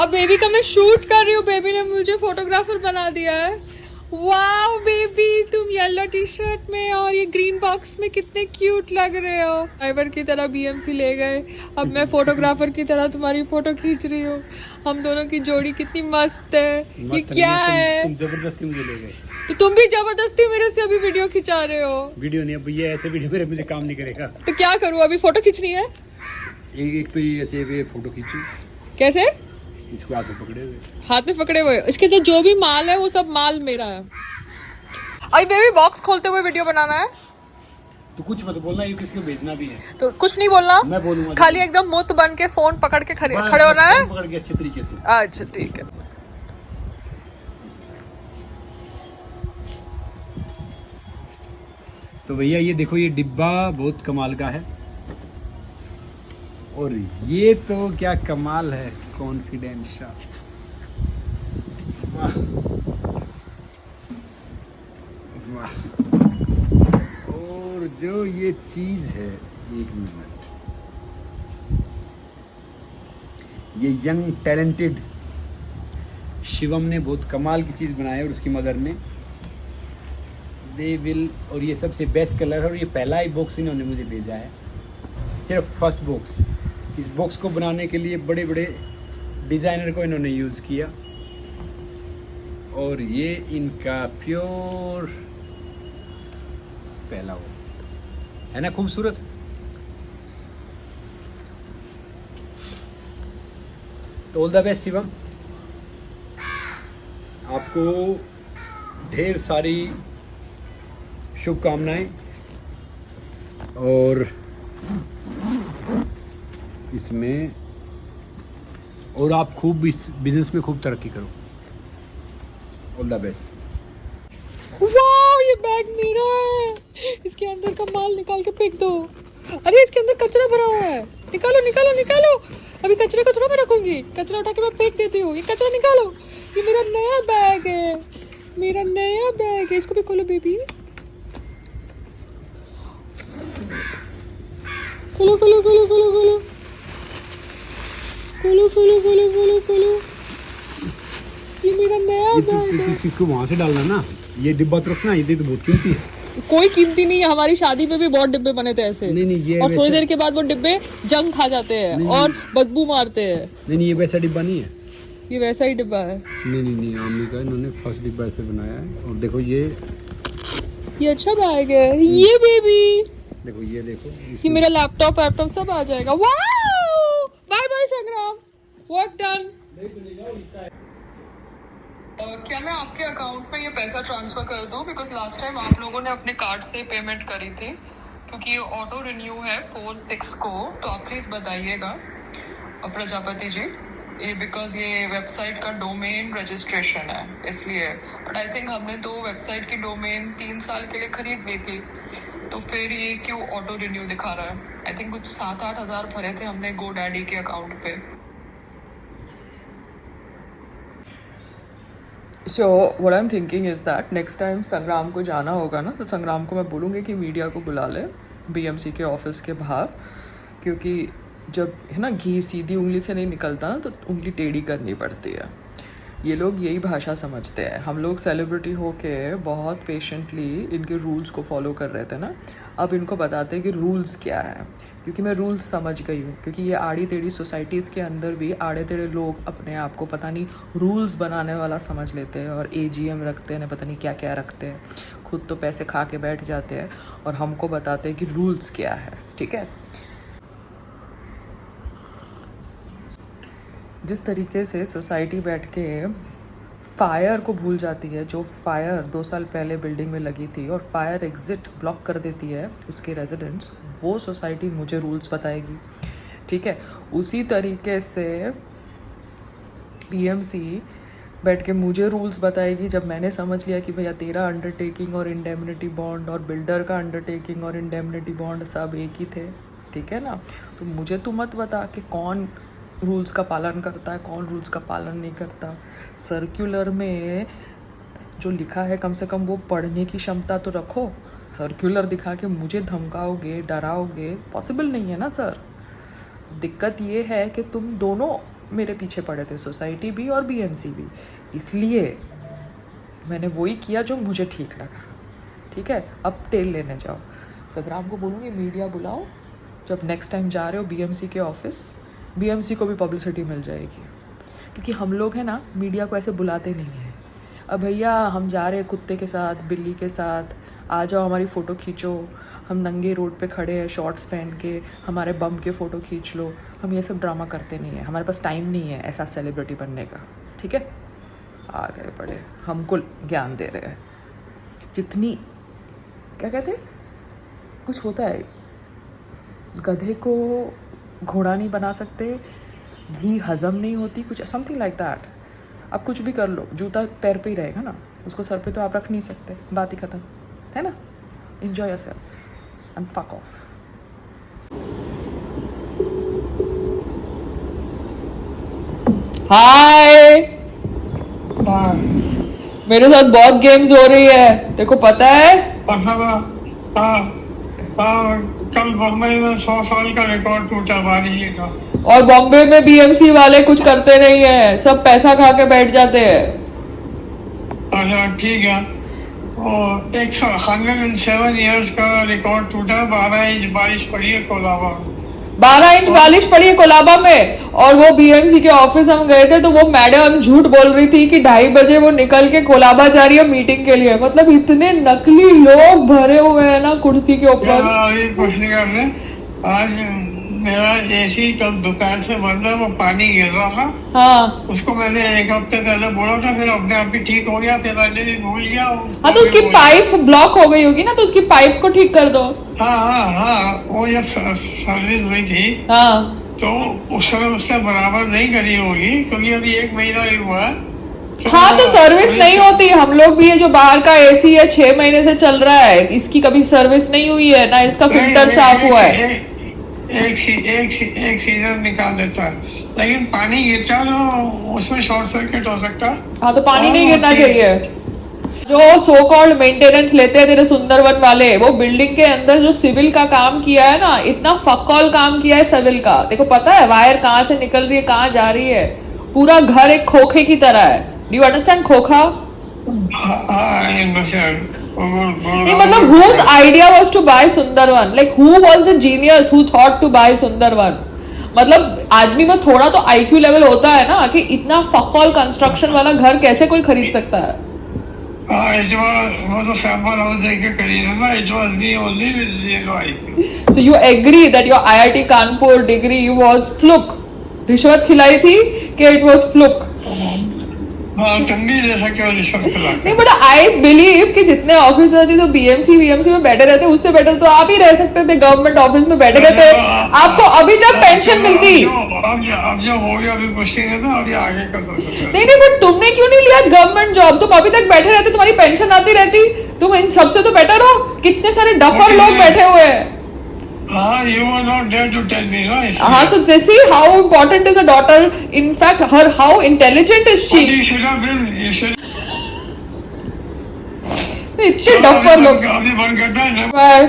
अब बेबी का मैं शूट कर रही हूँ, बेबी ने मुझे फोटोग्राफर बना दिया है। वाओ बेबी, तुम येलो टी शर्ट में और ये ग्रीन बॉक्स में कितने क्यूट लग रहे हो। ड्राइवर की तरह बीएमसी ले गए, अब मैं फोटोग्राफर की तरह तुम्हारी फोटो खींच रही हूँ। हम दोनों की जोड़ी कितनी मस्त है। ये क्या है? तुम जबरदस्ती मुझे ले गए। तो तुम भी जबरदस्ती मेरे से अभी वीडियो खिंचा रहे हो। वीडियो नहीं, अब ये ऐसे वीडियो मेरे मुझे काम नहीं करेगा। तो क्या करूँ, अभी फोटो खींचनी है। एक तो ये ऐसे ये फोटो खींचू, कैसे? इसको हाथ में पकड़े हुए। हाथ में पकड़े हुए? इसके अंदर जो भी माल है वो सब माल मेरा है। अभी बेबी बॉक्स खोलते हुए वीडियो बनाना है। तो कुछ मत बोलना, ये किसी को भेजना भी है। तो कुछ नहीं बोलना, मैं बोलूंगा। खाली एकदम मुत बन के फोन पकड़ के खड़े होना है। पकड़ के अच्छे तरीके से। अच्छा ठीक है। तो भैया ये देखो, ये डिब्बा बहुत कमाल का है। और ये तो क्या कमाल है, कॉन्फिडेंशियल। वाह वाह। और जो ये चीज है, एक मिनट, ये यंग टैलेंटेड शिवम ने बहुत कमाल की चीज बनाई है, और उसकी मदर ने। दे विल, और ये सबसे बेस्ट कलर है, और ये पहला ही बॉक्स इन्होंने मुझे भेजा है, सिर्फ फर्स्ट बॉक्स। इस बॉक्स को बनाने के लिए बड़े बड़े डिज़ाइनर को इन्होंने यूज़ किया, और ये इनका प्योर पहला वो है ना, खूबसूरत। तो ऑल द बेस्ट शिवम, आपको ढेर सारी शुभकामनाएं, और इसमें, और आप खूब इस बिजनेस में खूब तरक्की करो। All the best. वाओ, ये बैग मेरा है। इसके अंदर का माल निकाल के फेंक दो। अरे इसके अंदर कचरा भरा हुआ है, निकालो निकालो निकालो। अभी कचरे को थोड़ा मैं रखूंगी, कचरा उठा के मैं फेंक देती हूँ। ये कचरा निकालो, ये मेरा नया बैग है, मेरा नया बैग है। इसको भी खोलो बेबी, खोलो खोलो खोलो खोलो खोलो खोलो खोलो खोलो खोलो खोलो। ये मेरा नया बैग है। इसको वहां से डालना ना, ये डिब्बा तो रखना, ये तो बहुत कीमती है। कोई कीमती नहीं है, हमारी शादी पे भी बहुत डिब्बे बने थे ऐसे। नहीं, ये और थोड़ी देर के बाद वो डिब्बे जंग खा जाते हैं और बदबू मारते हैं। नहीं, ये वैसा डिब्बा नहीं है। ये वैसा ही डिब्बा है। नहीं, आमी का इन्होंने फर्स्ट डिब्बा ऐसे बनाया है। और देखो ये अच्छा बैग है ये बेबी। देखो, ये देखो, ये मेरा लैपटॉप सब आ जाएगा। वाओ, बाय बाय संग्राम, वर्क डन। क्या मैं आपके अकाउंट में ये पैसा ट्रांसफर कर दूं? बिकॉज लास्ट टाइम आप लोगों ने अपने कार्ड से पेमेंट करी थी, क्योंकि ये ऑटो रिन्यू है 4/6 को। तो आप प्लीज बताइएगा प्रजापति जी, ये बिकॉज ये वेबसाइट का डोमेन रजिस्ट्रेशन है इसलिए। बट आई थिंक हमने तो वेबसाइट की डोमेन 3 साल के लिए खरीद ली थी, तो फिर ये क्यों ऑटो रिन्यू दिखा रहा है? आई थिंक कुछ 7-8 हज़ार भरे थे हमने गो डैडी के अकाउंट पे। So what I am thinking is that next time संग्राम को जाना होगा ना, तो संग्राम को मैं बोलूँगी कि मीडिया को बुला ले बीएमसी के ऑफिस के बाहर, क्योंकि जब है ना घी सीधी उंगली से नहीं निकलता ना, तो उंगली टेढ़ी करनी पड़ती है। ये लोग यही भाषा समझते हैं। हम लोग सेलिब्रिटी होके बहुत पेशेंटली इनके रूल्स को फॉलो कर रहे थे ना, अब इनको बताते हैं कि रूल्स क्या है, क्योंकि मैं रूल्स समझ गई हूँ। क्योंकि ये आड़ी टेढ़ी सोसाइटीज़ के अंदर भी आड़े टेढ़े लोग अपने आप को पता नहीं रूल्स बनाने वाला समझ लेते हैं, और एजीएम रखते हैं, पता नहीं क्या क्या रखते हैं, खुद तो पैसे खा के बैठ जाते हैं और हमको बताते हैं कि रूल्स क्या है। ठीक है, जिस तरीके से सोसाइटी बैठ के फायर को भूल जाती है, जो फायर 2 साल पहले बिल्डिंग में लगी थी और फायर एग्जिट ब्लॉक कर देती है उसके रेजिडेंट्स, वो सोसाइटी मुझे रूल्स बताएगी। ठीक है, उसी तरीके से पीएमसी बैठ के मुझे रूल्स बताएगी जब मैंने समझ लिया कि भैया तेरा अंडरटेकिंग और इंडेमनिटी बॉन्ड और बिल्डर का अंडरटेकिंग और इंडेमनिटी बॉन्ड सब एक ही थे। ठीक है ना, तो मुझे तो मत बता कि कौन रूल्स का पालन करता है, कौन रूल्स का पालन नहीं करता। सर्कुलर में जो लिखा है कम से कम वो पढ़ने की क्षमता तो रखो। सर्कुलर दिखा के मुझे धमकाओगे, डराओगे, पॉसिबल नहीं है ना सर। दिक्कत ये है कि तुम दोनों मेरे पीछे पड़े थे, सोसाइटी भी और बीएमसी भी। इसलिए मैंने वही किया जो मुझे ठीक लगा। ठीक है, अब तेल लेने जाओ। संग्राम को बोलूँगी मीडिया बुलाओ जब नेक्स्ट टाइम जा रहे हो बीएमसी के ऑफिस। बीएमसी को भी पब्लिसिटी मिल जाएगी, क्योंकि हम लोग हैं ना मीडिया को ऐसे बुलाते नहीं हैं। अब भैया हम जा रहे हैं कुत्ते के साथ, बिल्ली के साथ, आ जाओ हमारी फ़ोटो खींचो। हम नंगे रोड पे खड़े हैं शॉर्ट्स पहन के, हमारे बम के फ़ोटो खींच लो। हम ये सब ड्रामा करते नहीं हैं, हमारे पास टाइम नहीं है ऐसा सेलिब्रिटी बनने का। ठीक है, आ गए बड़े हमको ज्ञान दे रहे हैं। जितनी क्या कहते हैं, कुछ होता है, गधे को घोड़ा नहीं बना सकते, घी हजम नहीं होती, कुछ समथिंग लाइक दैट। आप कुछ भी कर लो, जूता पैर पे ही रहेगा ना, उसको सर पे तो आप रख नहीं सकते। बात ही खत्म है ना। Enjoy yourself and fuck off. Hi, मेरे साथ बहुत गेम्स हो रही है, तेरे को पता है? कल बम्बई में 100 साल का रिकॉर्ड टूटा बारिश का। और बॉम्बे में बीएमसी वाले कुछ करते नहीं है, सब पैसा खा के बैठ जाते हैं। अच्छा ठीक है, और 107 ईयर्स का रिकॉर्ड टूटा। 12 इंच बारिश पड़ी है कोलाबा में। 12 इंच बारिश पड़ी है कोलाबा में। और वो बीएमसी के ऑफिस हम गए थे तो वो मैडम झूठ बोल रही थी कि 2:30 बजे वो निकल के कोलाबा जा रही है मीटिंग के लिए। मतलब इतने नकली लोग भरे हुए हैं ना कुर्सी के ऊपर। अभी कुछ नहीं कर रहे। आज मेरा एसी कल दुकान से बंद है, वो पानी गिर रहा था। हाँ, उसको मैंने 1 हफ्ते पहले बोला था, फिर अपने आप ही ठीक हो गया, फिर आज भी भूल गया। हाँ तो उसकी पाइप ब्लॉक हो गई होगी ना, तो उसकी पाइप को ठीक कर दो। हाँ, वो जब सर्विस हुई थी हाँ तो उस समय उससे बराबर नहीं करी होगी, क्योंकि अभी 1 महीना ही हुआ है। हाँ, तो सर्विस नहीं होती। हम लोग भी ये जो बाहर का एसी है 6 महीने से चल रहा है, इसकी कभी सर्विस नहीं हुई है ना, इसका फिल्टर साफ हुआ है। एक सीजन निकाल देता है, लेकिन पानी गिरता है तो उसमें शॉर्ट सर्किट हो सकता है। हाँ, तो पानी नहीं गिरना चाहिए। जो सो कॉल्ड मेंटेनेंस लेते हैं तेरे सुंदरवन वाले, वो बिल्डिंग के अंदर जो सिविल का काम किया है ना, इतना फकॉल काम किया है सिविल का। देखो पता है वायर कहाँ से निकल रही है, कहाँ जा रही है। पूरा घर एक खोखे की तरह है। डू यू अंडरस्टैंड खोखा? नहीं, मतलब whose idea was to buy Sundarban? Like who was the genius who thought to buy Sundarban? मतलब आदमी में थोड़ा तो IQ लेवल होता है ना, कि इतना फकॉल कंस्ट्रक्शन वाला घर कैसे कोई खरीद सकता है। So you agree that your IIT Kanpur degree was fluke? रिश्वत खिलाई थी कि it was fluke? नहीं, बट आई बिलीव कि जितने ऑफिसर थे तो बीएमसी में बैठे रहते, उससे बेटर तो आप ही रह सकते थे। गवर्नमेंट ऑफिस में बैठे रहते, आपको अभी तक पेंशन मिलती। अब जो हो गया अभी कुछ नहीं है ना, अभी आगे का सोच सकते हैं। नहीं, बट तुमने क्यों नहीं लिया गवर्नमेंट जॉब? तुम अभी तक बैठे रहते, तुम्हारी पेंशन आती रहती, तुम इन सबसे तो बेटर हो। कितने सारे डफर लोग बैठे हुए हैं। You were not there to tell me, right? So they see how important is a daughter. In fact, how intelligent is she? You should have been. You should. इतने डफर लोग। अभी बंद करता है ना। Bye.